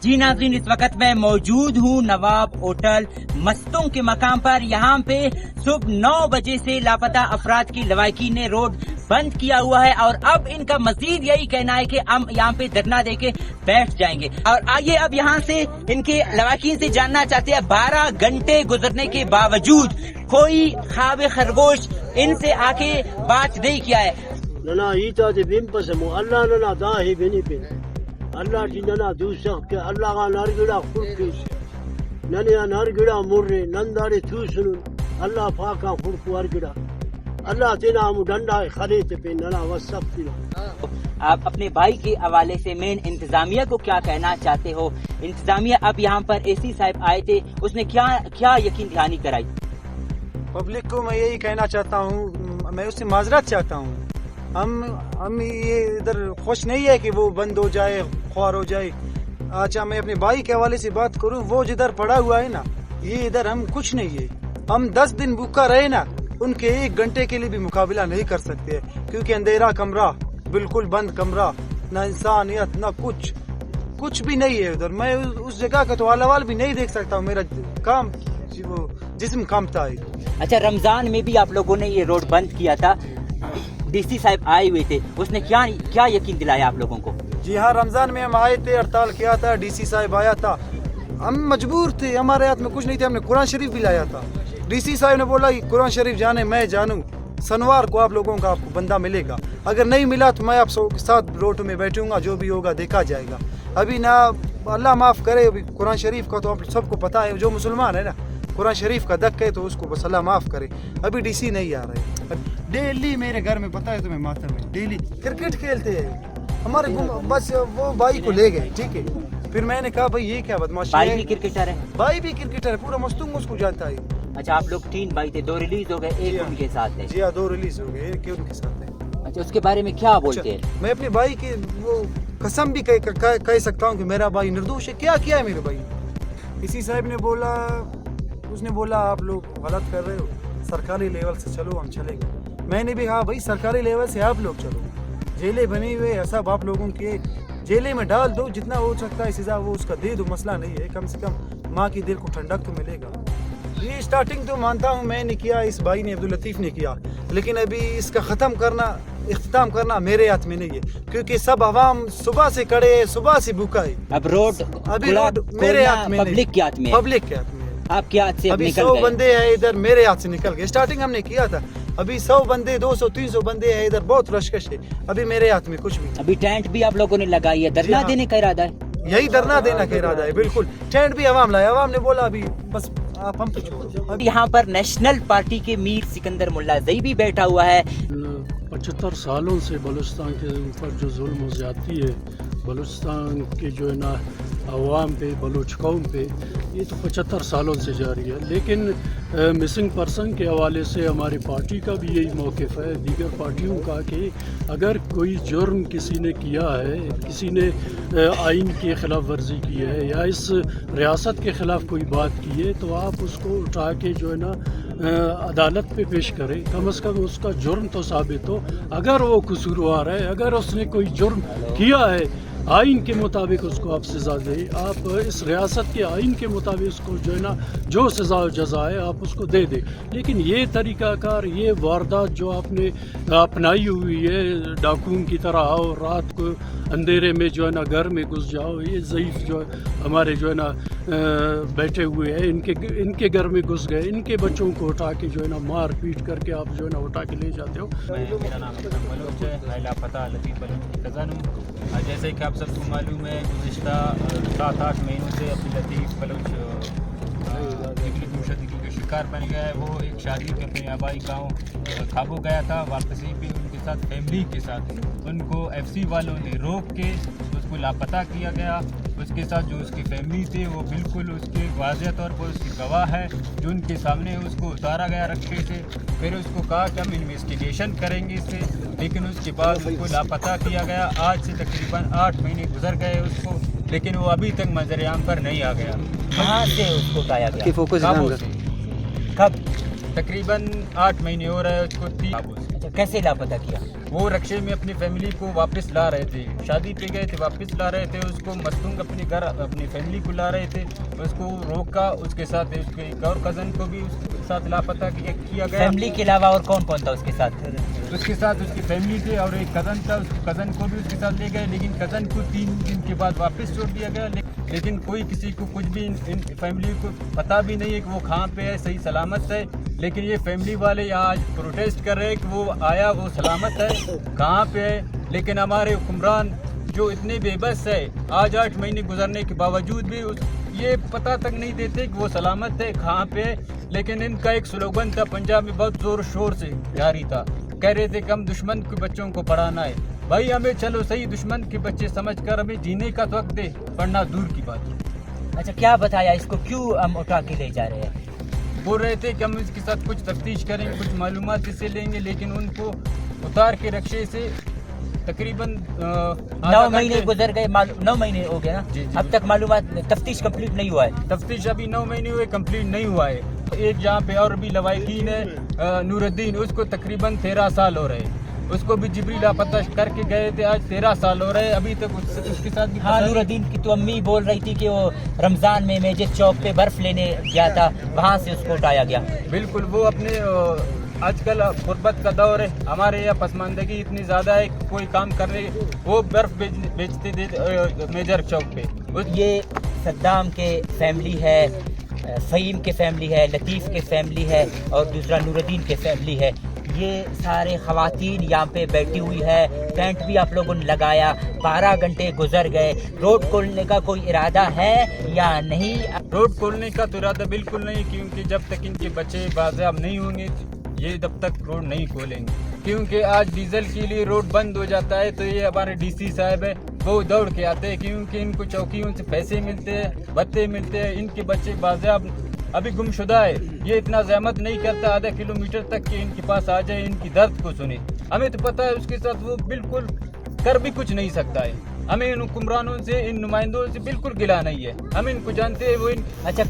जी नाज़रीन, इस वक्त मैं मौजूद हूँ नवाब होटल मस्तों के मकाम पर। यहाँ पे सुबह 9 बजे से लापता अफराद की लवाकिन ने रोड बंद किया हुआ है और अब इनका मजीद यही कहना है कि हम यहाँ पे धरना देके बैठ जाएंगे। और आइए अब यहाँ से इनके लवाकिन से जानना चाहते हैं, 12 घंटे गुजरने के बावजूद कोई ख्वाब खरगोश इनसे आके बात नहीं किया है। ننا يتا دي بين بسمو الله ننا داهي بني بين الله جننا دوسخ كي الله غا نرجلا خلقيس نني نرجلا مري ننداري توسن الله فاكا خلق ورجلا الله تنا مدندا خليت بين ننا وصفتنا. آپ اپنے بھائی کے حوالے سے مین انتظامیہ کو کیا کہنا چاہتے ہو؟ انتظامیہ اب یہاں پر اے سی صاحب آئے تھے، اس نے کیا یقین دہانی کرائی؟ پبلک کو میں یہی کہنا چاہتا ہوں، میں اس سے معذرت چاہتا ہوں. ہم یہ ادھر خوش نہیں ہے کہ وہ بند ہو جائے، خوار ہو جائے. اچھا میں اپنے بھائی کے حوالے سے بات کروں، وہ جدھر پڑا ہوا ہے نا، یہ ادھر ہم کچھ نہیں ہے. ہم 10 دن بھوکا رہے نا، ان کے 1 گھنٹے کے لیے بھی مقابلہ نہیں کر سکتے، کیونکہ اندھیرا کمرہ، بالکل بند کمرہ، نہ انسانیت نہ کچھ بھی نہیں ہے ادھر. میں اس جگہ کا تو حال حوال بھی نہیں دیکھ سکتا ہوں، میرا کام وہ جسم کامتا ہے. اچھا رمضان میں بھی آپ لوگوں نے یہ روڈ بند کیا تھا، ڈی سی صاحب آئے ہوئے تھے، اس نے کیا یقین دلایا آپ لوگوں کو؟ جی ہاں، رمضان میں ہم آئے تھے، ہڑتال کیا تھا، ڈی سی صاحب آیا تھا، ہم مجبور تھے، ہمارے ہاتھ میں کچھ نہیں تھے. ہم نے قرآن شریف بھی لایا تھا. ڈی سی صاحب نے بولا کہ قرآن شریف جانے میں جانوں، سنوار کو آپ لوگوں کا آپ کو بندہ ملے گا، اگر نہیں ملا تو میں آپ سب کے ساتھ روڈ میں بیٹھوں گا، جو بھی ہوگا دیکھا جائے گا. ابھی نہ اللہ معاف کرے، ابھی قرآن شریف کا تو آپ سب کو پتہ ہے، جو مسلمان ہے نا قرآن شریف کا دک ہے تو اس کو بس اللہ معاف کرے. ابھی ڈی سی نہیں آ رہے. ڈیلی میرے گھر میں پتہ ہے تمہیں ماتم میں ڈیلی کرکٹ کھیلتے ہیں ہمارے، بس وہ بھائی کو لے گئے، ٹھیک ہے. پھر میں نے کہا بھائی یہ کیا بدماشی ہے. بھائی بھی کرکٹر ہے؟ بھائی بھی کرکٹر ہے، پورا مستنگ اس کو جانتا ہے. اچھا آپ لوگ 3 بھائی تھے، 2 ریلیز ہو گئے، ایک ان کے ساتھ ہے. جی ہاں، 2 ریلیز ہو گئے، ایک ان کے ساتھ ہے. اچھا اس کے بارے میں کیا بولتے ہیں؟ میں اپنے بھائی کے وہ قسم بھی کہہ سکتا ہوں کہ میرا بھائی نردوش ہے. کیا ہے میرے بھائی. اسی صاحب نے بولا، اس نے بولا آپ لوگ غلط کر رہے ہو، سرکاری لیول سے چلو، ہم چلیں گے. میں نے بھی کہا بھائی سرکاری لیول سے آپ لوگ چلو، جیلیں بنی ہوئے ہیں سب آپ لوگوں کے، جیلے میں ڈال دو، جتنا ہو سکتا ہے سزا وہ اس کا دے دو، مسئلہ نہیں ہے. کم سے کم ماں کی دل کو ٹھنڈک تو ملے گا. یہ اسٹارٹنگ تو مانتا ہوں میں نے کیا، اس بھائی نے عبداللطیف نے کیا، لیکن ابھی اس کا اختتام کرنا میرے ہاتھ میں نہیں ہے، کیونکہ سب عوام صبح سے کڑے ہیں، صبح سے بھوکا ہے. اب روڈ میرے ہاتھ میں پبلک کے ہاتھ میں، پبلک کے ہاتھ میں. آپ کے ہاتھ سے ابھی نکل 100 گئے. بندے ہیں ادھر، میرے ہاتھ سے نکل گئے. اسٹارٹنگ ہم نے کیا تھا، ابھی 100 بندے، 200 300 بندے ہیں ادھر، بہت رشکش ہے. ابھی میرے ہاتھ میں کچھ بھی. ابھی ٹینٹ بھی آپ لوگوں نے لگائی ہے، دھرنا دینے کا ارادہ ہے؟ یہی دھرنا دینا کا ارادہ ہے، بالکل. ٹینٹ بھی عوام لائے، عوام نے بولا ابھی بس آپ ہم پہ چھوڑو. یہاں پر نیشنل پارٹی کے میر سکندر ملا زئی بھی بیٹھا ہوا ہے. 75 سالوں سے بلوچستان کے اوپر جو ظلم و زیادتی ہے، بلوچستان کے جو ہے نا عوام پہ، بلوچ قوم پہ، یہ تو 75 سالوں سے جاری ہے. لیکن مسنگ پرسن کے حوالے سے ہماری پارٹی کا بھی یہی موقف ہے، دیگر پارٹیوں کا، کہ اگر کوئی جرم کسی نے کیا ہے، کسی نے آئین کی خلاف ورزی کی ہے یا اس ریاست کے خلاف کوئی بات کی ہے، تو آپ اس کو اٹھا کے جو ہے نا عدالت پہ پیش کریں. کم از کم اس کا جرم تو ثابت ہو. اگر وہ قصوروار ہے، اگر اس نے کوئی جرم کیا ہے، آئین کے مطابق اس کو آپ سزا دیں. آپ اس ریاست کے آئین کے مطابق اس کو جو ہے نا جو سزا و جزا ہے آپ اس کو دے دیں. لیکن یہ طریقہ کار، یہ واردات جو آپ نے اپنائی ہوئی ہے، ڈاکوؤں کی طرح آؤ، رات کو اندھیرے میں جو ہے نا گھر میں گھس جاؤ، یہ ضعیف جو ہمارے جو ہے نا بیٹھے ہوئے ہیں، ان کے گھر میں گھس گئے، ان کے بچوں کو اٹھا کے جو ہے نا مار پیٹ کر کے آپ جو ہے نا اٹھا کے لے جاتے ہو. میرا نام ابراہیم بلوچ ہے، میں لاپتہ لطیف بلوچ کی کزن ہوں. جیسے کہ آپ سب کو معلوم ہے، گزشتہ 7-8 مہینوں سے عبداللطیف بلوچ شدگی کا شکار بن گیا ہے. وہ ایک شادی کے اپنے آبائی گاؤں کھابو گیا تھا، واپسی بھی ان کے ساتھ فیملی کے ساتھ. ان کو ایف سی والوں نے روک کے اس کو لاپتہ کیا گیا. اس کے ساتھ جو اس کی فیملی تھی وہ بالکل اس کے واضح طور پر اس کی گواہ ہے، جو ان کے سامنے اس کو اتارا گیا رکشے سے. پھر اس کو کہا کہ ہم انویسٹیگیشن کریں گے اس سے، لیکن اس کے بعد اس کو لاپتہ کیا گیا. آج سے تقریباً 8 مہینے گزر گئے اس کو، لیکن وہ ابھی تک منظر عام پر نہیں آ گیا. کہاں سے اس کو پایا گیا؟ کابو سے. کب؟ تقریباً 8 مہینے ہو رہے ہیں اس کو. کیسے لاپتہ کیا؟ वो रक्शे में अपनी फैमिली को वापस ला रहे थे, शादी पे गए थे वापस ला रहे थे उसको, मस्तूंग अपने घर अपनी फैमिली को ला रहे थे, उसको रोका, उसके साथ उसके एक और कज़न को भी उसके साथ लापता किया गया। फैमिली के अलावा और कौन कौन था उसके साथ? उसके साथ उसकी फैमिली थी और एक कज़न था, उस कज़न को भी उसके साथ ले गए, लेकिन कज़न को 3 दिन के बाद वापस छोड़ दिया गया। लेकिन कोई किसी को कुछ भी इन फैमिली को पता भी नहीं है कि वो कहाँ पे है, सही सलामत है। लेकिन ये फैमिली वाले यहाँ आज प्रोटेस्ट कर रहे हैं कि वो आया, वो सलामत है, कहाँ पे है। लेकिन हमारे हुक्मरान जो इतने बेबस है, आज 8 महीने गुजरने के बावजूद भी ये पता तक नहीं देते कि वो सलामत है, कहाँ पे है। लेकिन इनका एक स्लोगन था पंजाब में, बहुत ज़ोर शोर से जारी था, कह रहे थे कि हम दुश्मन के बच्चों को पढ़ाना है। भाई हमें चलो सही दुश्मन के बच्चे समझकर हमें जीने का वक्त दे, पढ़ना दूर की बात। अच्छा, क्या बताया इसको, क्यों हम उठा के ले जा रहे हैं? बोल रहे थे कि हम इसके साथ कुछ तफ्तीश करेंगे, कुछ मालूमात इससे लेंगे, लेकिन उनको उतार के रक्शे से तकरीबन 9 महीने गुजर गए, 9 महीने हो गए ना जी, जी, अब तक मालूमात तफ्तीश कंप्लीट नहीं हुआ है। तफ्तीश अभी 9 महीने हुए, कंप्लीट नहीं हुआ है। एक यहाँ पे और भी लवाकिन है नूरुद्दीन, उसको तकरीबन 13 साल हो रहे, उसको भी जिबरी लापता करके गए थे, आज 13 साल हो रहे, अभी तक उसके साथ भी हाँ, नूरुद्दीन की तो अम्मी बोल रही थी कि वो रमज़ान में मेजिस चौक पे बर्फ़ लेने गया था, वहाँ से उसको उठाया गया। बिल्कुल, वो अपने आजकल गुर्बत का दौर है, हमारे यहाँ पसमानदगी इतनी ज़्यादा है, कोई काम करने वो बर्फ़ बेचते थे मेजर चौक पे। ये सद्दाम के फैमिली है, फ़हीम के फैमिली है, लतीफ़ के फैमिली है और दूसरा नूरुद्दीन के फैमिली है। ये सारे ख़वातीन यहाँ पे बैठी हुई है, टेंट भी आप लोगों ने लगाया, 12 घंटे गुजर गए। रोड खोलने का कोई इरादा है या नहीं? रोड खोलने का तो इरादा बिल्कुल नहीं, क्योंकि जब तक इनके बच्चे बाज़ाब नहीं होंगे ये तब तक रोड नहीं खोलेंगे। क्योंकि आज डीजल के लिए रोड बंद हो जाता है तो ये हमारे डीसी साहब है वो दौड़ के आते हैं, क्योंकि इनको चौकियों से पैसे मिलते हैं, भत्ते मिलते हैं, इनके बच्चे बाज़ाब अभी गुमशुदा है। ये इतना ज़हमत नहीं करता आधा किलोमीटर तक कि इनके पास आ जाए, इनकी दर्द को सुने। हमें तो पता है उसके साथ वो बिल्कुल कर भी कुछ नहीं सकता है। हमें इन हुक्मरानों से, इन नुमाइंदों से बिल्कुल गिला नहीं है, हम इनको जानते हैं। वो अच्छा,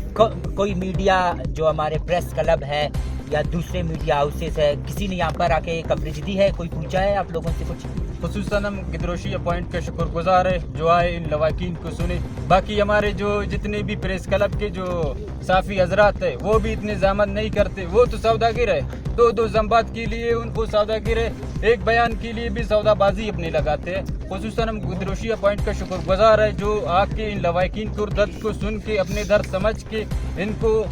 कोई मीडिया जो हमारे प्रेस क्लब है या दूसरे मीडिया हाउसेस है, किसी ने यहाँ पर आके कवरेज दी है, कोई पूछा है आप लोगों से कुछ? खुसूसन हम गिदरोशी पॉइंट के शुक्रगुजार है जो आए, इन लवाकिन को सुने। बाकी हमारे जो जितने भी प्रेस क्लब के जो साफ़ी हजरात है वो भी इतने ज़हमत नहीं करते, वो तो सौदागिर है, 2-2 जम्बात के लिए उनको सौदागिर है, एक बयान के लिए भी सौदाबाजी अपनी लगाते हैं। खुसूसन हम गिदरोशी पॉइंट का शुक्रगुजार है जो आके इन लवाकिन को दर्द को सुन के अपने दर्द समझ के इनको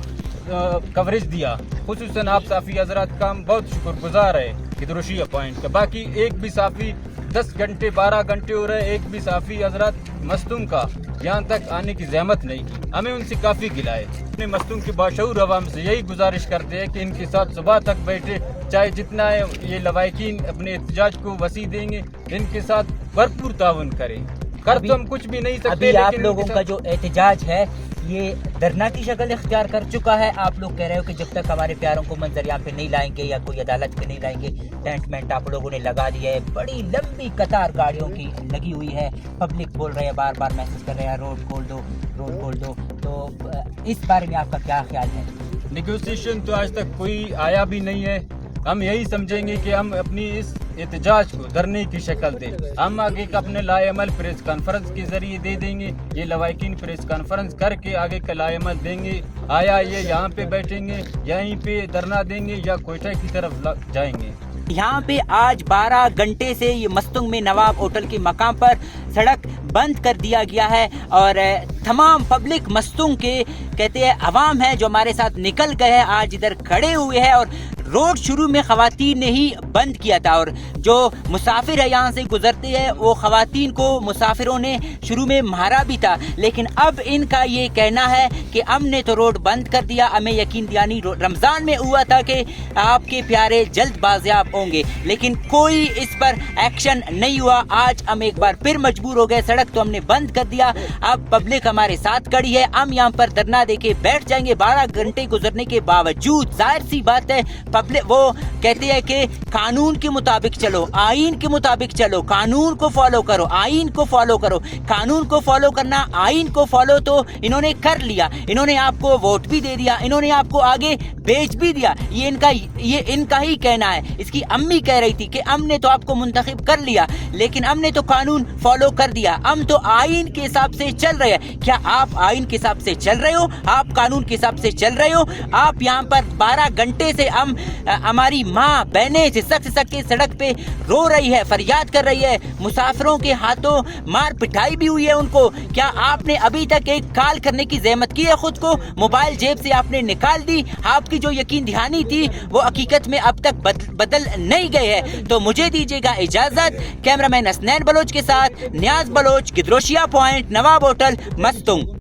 कवरेज दिया। खुसूसन आप साफ़ी हजरात का हम बहुत शुक्रगुजार है गिदरोशी पॉइंट का। बाकी एक भी साफ़ी 10 घंटे 12 घंटे हो रहे, एक भी साफ़ी हजरात मस्तूम का यहाँ तक आने की ज़हमत नहीं की, हमें उनसे काफ़ी गिला है। अपने मस्तूम के बाशऊर अवाम से यही गुजारिश करते हैं कि इनके साथ सुबह तक बैठे, चाहे जितना है ये लवाकिन अपने एहतजाज को वसी देंगे, इनके साथ भरपूर ताउन करें। कर तो हम कुछ भी नहीं सकते, अभी आप लेकिन लोगों का जो एहतजाज है ये धरना की शक्ल इख्तियार कर चुका है। आप लोग कह रहे हो कि जब तक हमारे प्यारों को मंजर यहाँ पे नहीं लाएंगे या कोई अदालत पे नहीं लाएंगे, टेंट मेंट आप लोगों ने लगा दिया है, बड़ी लंबी कतार गाड़ियों की लगी हुई है, पब्लिक बोल रहे हैं, बार बार मैसेज कर रहे हैं रोड खोल दो, रोड खोल दो। तो इस बारे में आपका क्या ख्याल है? नेगोशिएशन तो आज तक कोई आया भी नहीं है। हम यही समझेंगे कि हम अपनी इस एहतजाज को धरने की शक्ल दें। हम आगे का अपने लाएमल प्रेस कॉन्फ्रेंस के जरिए दे देंगे, ये लवाकिन प्रेस कॉन्फ्रेंस करके आगे का लाएमल देंगे। आया ये यहाँ पे बैठेंगे, यहीं पे धरना देंगे या कोयटा की तरफ जाएंगे। यहाँ पे आज 12 घंटे से ये मस्तूंग में नवाब होटल के मकाम पर सड़क बंद कर दिया गया है और तमाम पब्लिक मस्तूंग के कहते हैं अवाम है जो हमारे साथ निकल गए हैं, आज इधर खड़े हुए हैं। और रोड शुरू में खवातीन ने ही बंद किया था और जो मुसाफिर है यहाँ से गुजरते हैं वो खवातीन को मुसाफिरों ने शुरू में मारा भी था, लेकिन अब इनका ये कहना है कि हमने तो रोड बंद कर दिया, हमें यकीन दियानी रमज़ान में हुआ था कि आपके प्यारे जल्द बाजियाब होंगे, लेकिन कोई इस पर एक्शन नहीं हुआ। आज हम एक बार फिर मजबूर हो गए, सड़क तो हमने बंद कर दिया, अब पब्लिक हमारे साथ खड़ी है, हम यहाँ पर धरना देके बैठ जाएंगे 12 घंटे गुजरने के बावजूद। जाहिर सी बात है वो कहते हैं कि कानून के मुताबिक चलो, आइन के मुताबिक चलो, कानून को फॉलो करो, आइन को फॉलो करो। कानून को फॉलो करना, आइन को फॉलो तो इन्होंने कर लिया, इन्होंने आपको वोट भी दे दिया, इन्होंने आपको आगे भेज भी दिया। ये इनका ही कहना है। इसकी अम्मी कह रही थी कि हमने तो आपको मुंतखब कर लिया, लेकिन हमने तो कानून फॉलो कर दिया, हम तो आइन के हिसाब से चल रहे हैं। क्या आप आइन के हिसाब से चल रहे हो? आप कानून के हिसाब से चल रहे हो? आप यहाँ पर 12 घंटे से हमारी माँ बहनें सिसक के सड़क पे रो रही है, फरियाद कर रही है, मुसाफिरों के हाथों मार पिटाई भी हुई है उनको। क्या आपने अभी तक एक कॉल करने की ज़हमत की है? खुद को मोबाइल जेब से आपने निकाल दी? आपकी जो यकीन दहानी थी वो हकीकत में अब तक बदल नहीं गए है। तो मुझे दीजिएगा इजाजत। कैमरामैन हसनैन बलोच के साथ नियाज बलोच, गिदरोशिया पॉइंट, नवाब होटल, मस्तूंग।